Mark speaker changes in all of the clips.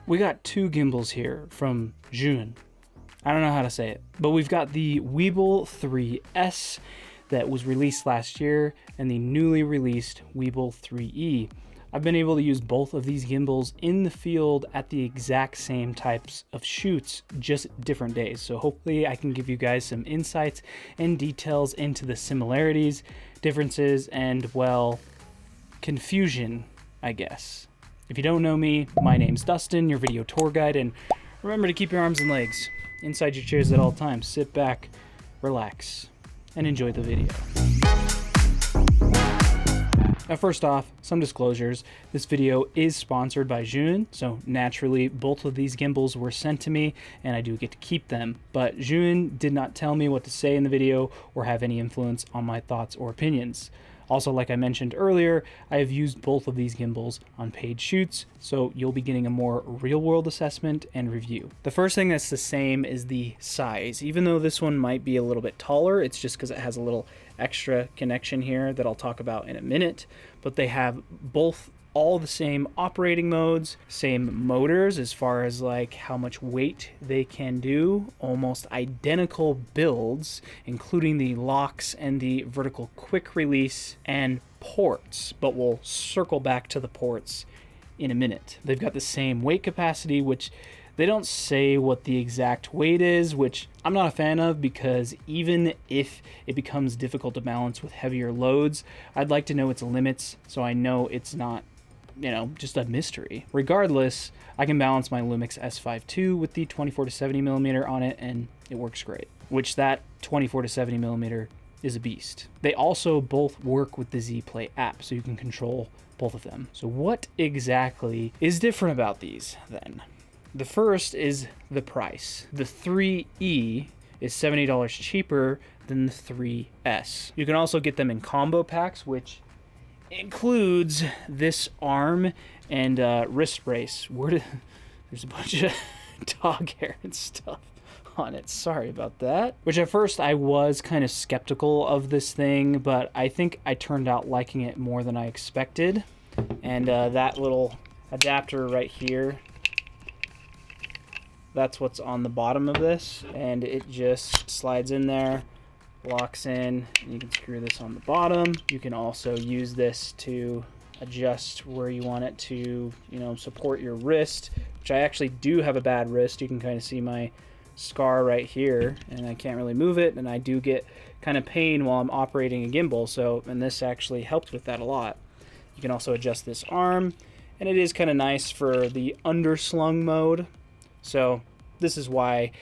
Speaker 1: We got two gimbals here from ZHIYUN. I don't know how to say it, but we've got the Weebill 3S that was released last year and the newly released Weebill 3E. I've been able to use both of these gimbals in the field at the exact same types of shoots, just different days. So hopefully I can give you guys some insights and details into the similarities, differences, and, well, confusion, I guess. If you don't know me, my name's Dustin, your video tour guide, and remember to keep your arms and legs inside your chairs at all times. Sit back, relax, and enjoy the video. Now, first off, some disclosures. This video is sponsored by ZHIYUN, so naturally both of these gimbals were sent to me and I do get to keep them, but ZHIYUN did not tell me what to say in the video or have any influence on my thoughts or opinions. Also, like I mentioned earlier, I have used both of these gimbals on paid shoots, so you'll be getting a more real-world assessment and review. The first thing that's the same is the size. Even though this one might be a little bit taller, it's just because it has a little extra connection here that I'll talk about in a minute, but they have both all the same operating modes, same motors as far as like how much weight they can do, almost identical builds, including the locks and the vertical quick release and ports, but we'll circle back to the ports in a minute. They've got the same weight capacity, which they don't say what the exact weight is, which I'm not a fan of because even if it becomes difficult to balance with heavier loads, I'd like to know its limits so I know it's not, you know, just a mystery. Regardless, I can balance my Lumix S5 II with the 24 to 70 millimeter on it and it works great, which that 24 to 70 millimeter is a beast. They also both work with the Z Play app, so you can control both of them. So what exactly is different about these then? The first is the price. The 3E is $70 cheaper than the 3S. You can also get them in combo packs, which includes this arm and wrist brace. There's a bunch of dog hair and stuff on it. Sorry about that. Which at first I was kind of skeptical of this thing, but I think I turned out liking it more than I expected. And that little adapter right here, that's what's on the bottom of this, and it just slides in there, locks in, and you can screw this on the bottom. You can also use this to adjust where you want it to, you know, support your wrist, which I actually do have a bad wrist. You can kind of see my scar right here, and I can't really move it, and I do get kind of pain while I'm operating a gimbal, so, and this actually helped with that a lot. You can also adjust this arm, and it is kind of nice for the underslung mode. So this is why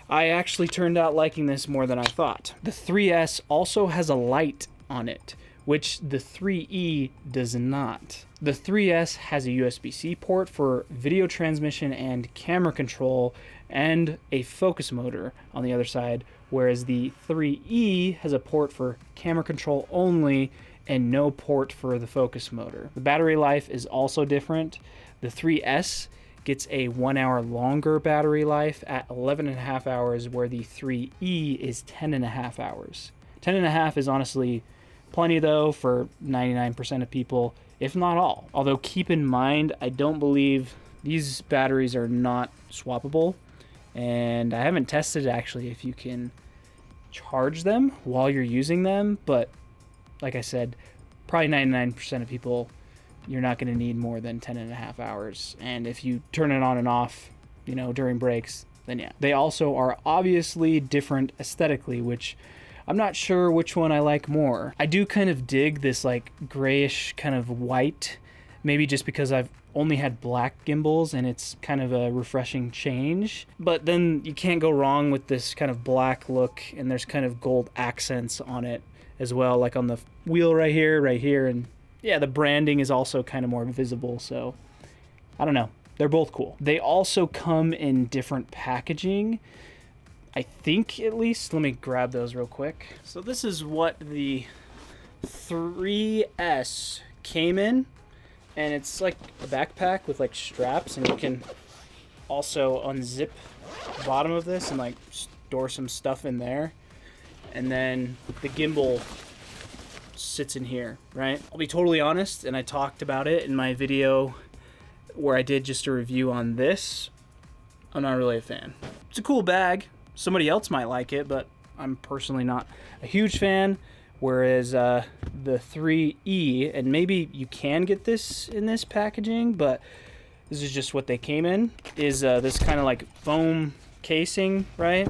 Speaker 1: I actually turned out liking this more than I thought. The 3S also has a light on it, which the 3E does not. The 3S has a USB-C port for video transmission and camera control and a focus motor on the other side, whereas the 3E has a port for camera control only and no port for the focus motor. The battery life is also different. The 3S gets a 1 hour longer battery life at 11.5 hours, where the 3E is 10.5 hours. 10.5 is honestly plenty though for 99% of people, if not all. Although keep in mind, I don't believe these batteries are not swappable, and I haven't tested actually if you can charge them while you're using them, but like I said, probably 99% of people, you're not going to need more than 10.5 hours. And if you turn it on and off, you know, during breaks, then yeah. They also are obviously different aesthetically, which I'm not sure which one I like more. I do kind of dig this like grayish kind of white, maybe just because I've only had black gimbals and it's kind of a refreshing change. But then you can't go wrong with this kind of black look, and there's kind of gold accents on it as well, like on the wheel right here, and yeah, the branding is also kind of more visible, so I don't know. They're both cool. They also come in different packaging, I think, at least. Let me grab those real quick. So this is what the 3S came in, and it's like a backpack with like straps, and you can also unzip the bottom of this and like store some stuff in there. And then the gimbal sits in here, right? I'll be totally honest, and I talked about it in my video where I did just a review on this, I'm not really a fan. It's a cool bag. Somebody else might like it, but I'm personally not a huge fan. Whereas the 3E, and maybe you can get this in this packaging, but this is just what they came in, is this kind of like foam casing, right?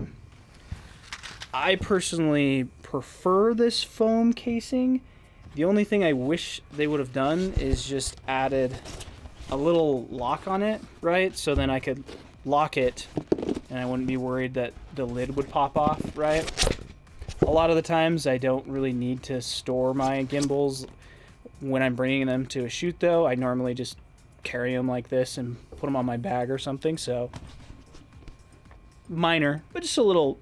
Speaker 1: I personally prefer this foam casing. The only thing I wish they would have done is just added a little lock on it, right? So then I could lock it and I wouldn't be worried that the lid would pop off, right? A lot of the times I don't really need to store my gimbals when I'm bringing them to a shoot though. I normally just carry them like this and put them on my bag or something, so minor, but just a little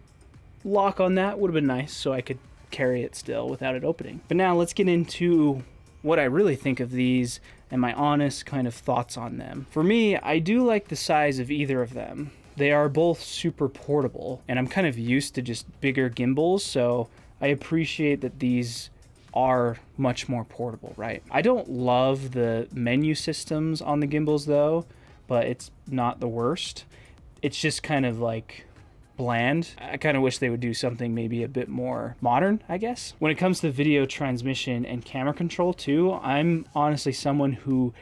Speaker 1: lock on that would have been nice so I could carry it still without it opening. But now let's get into what I really think of these and my honest kind of thoughts on them. For me, I do like the size of either of them. They are both super portable, and I'm kind of used to just bigger gimbals, so I appreciate that these are much more portable, right? I don't love the menu systems on the gimbals though, but it's not the worst. It's just kind of like bland. I kind of wish they would do something maybe a bit more modern, I guess. When it comes to video transmission and camera control too, I'm honestly someone who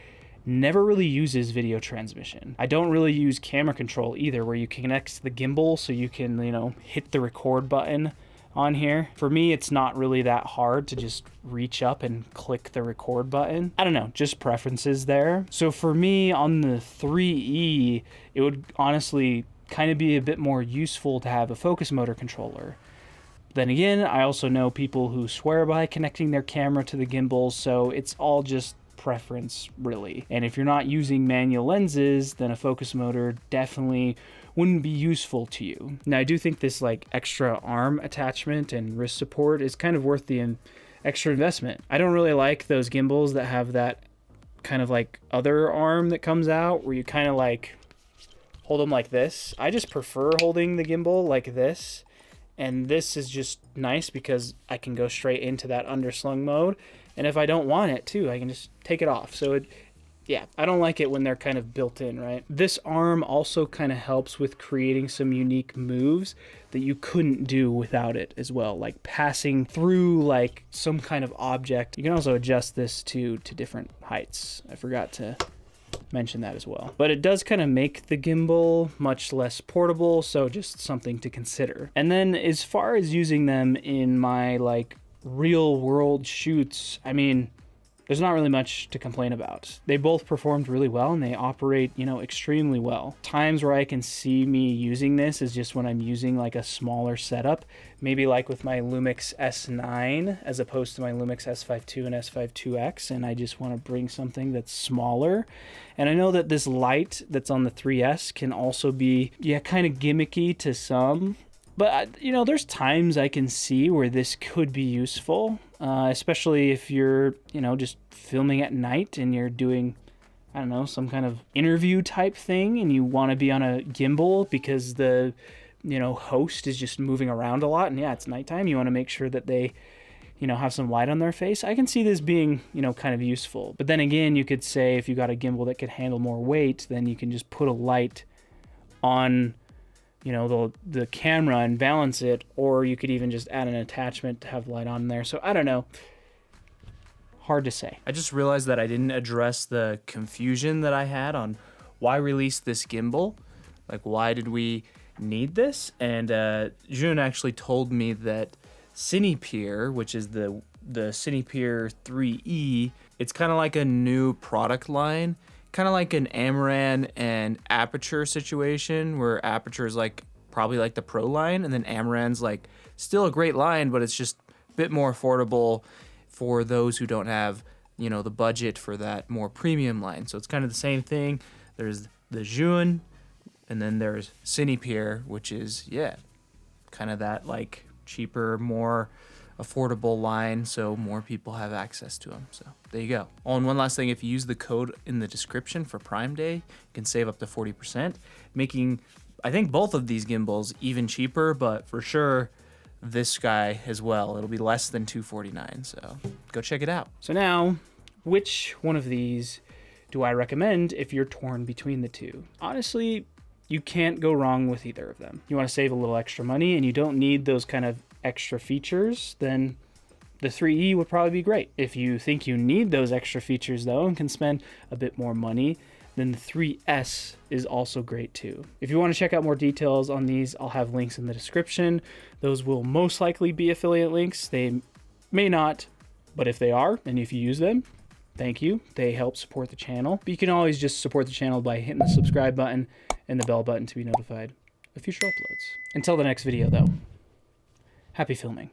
Speaker 1: never really uses video transmission. I don't really use camera control either, where you connect the gimbal so you can, you know, hit the record button on here. For me, it's not really that hard to just reach up and click the record button. I don't know, just preferences there. So for me on the 3E, it would honestly kind of be a bit more useful to have a focus motor controller. Then again, I also know people who swear by connecting their camera to the gimbal, so it's all just preference really. And if you're not using manual lenses, then a focus motor definitely wouldn't be useful to you. Now I do think this like extra arm attachment and wrist support is kind of worth the extra investment. I don't really like those gimbals that have that kind of like other arm that comes out where you kind of like hold them like this. I just prefer holding the gimbal like this, and this is just nice because I can go straight into that underslung mode, and if I don't want it too, I can just take it off. So yeah, I don't like it when they're kind of built in, right? This arm also kind of helps with creating some unique moves that you couldn't do without it as well, like passing through like some kind of object. You can also adjust this to different heights. I forgot to mention that as well. But it does kind of make the gimbal much less portable, so just something to consider. And then as far as using them in my like real world shoots, I mean, there's not really much to complain about. They both performed really well and they operate, you know, extremely well. Times where I can see me using this is just when I'm using like a smaller setup, maybe like with my Lumix S9 as opposed to my Lumix S5 II and S5 IIX, and I just want to bring something that's smaller. And I know that this light that's on the 3S can also be, yeah, kind of gimmicky to some. But, you know, there's times I can see where this could be useful, especially if you're, you know, just filming at night and you're doing, I don't know, some kind of interview type thing and you want to be on a gimbal because the, you know, host is just moving around a lot. And yeah, it's nighttime. You want to make sure that they, you know, have some light on their face. I can see this being, you know, kind of useful. But then again, you could say if you got a gimbal that could handle more weight, then you can just put a light on, you know, the camera and balance it, or you could even just add an attachment to have light on there. So I don't know. Hard to say. I just realized that I didn't address the confusion that I had on why release this gimbal. Like, why did we need this? And ZHIYUN actually told me that CINEPEER, which is the CINEPEER 3E, it's kind of like a new product line. Kind of like an Amaran and Aperture situation, where Aperture is like probably like the Pro line, and then Amaran's like still a great line, but it's just a bit more affordable for those who don't have, you know, the budget for that more premium line. So it's kind of the same thing. There's the ZHIYUN, and then there's CINEPEER, which is, yeah, kind of that like cheaper, more affordable line, so more people have access to them. So there you go. Oh, and one last thing, if you use the code in the description for Prime Day, you can save up to 40%, making, I think, both of these gimbals even cheaper, but for sure this guy as well. It'll be less than $249, so go check it out. So now, which one of these do I recommend if you're torn between the two? Honestly, you can't go wrong with either of them. You want to save a little extra money and you don't need those kind of extra features, then the 3E would probably be great. If you think you need those extra features though and can spend a bit more money, then the 3S is also great too. If you want to check out more details on these, I'll have links in the description. Those will most likely be affiliate links. They may not, but if they are, and if you use them, thank you. They help support the channel. But you can always just support the channel by hitting the subscribe button and the bell button to be notified of future uploads. Until the next video though, happy filming.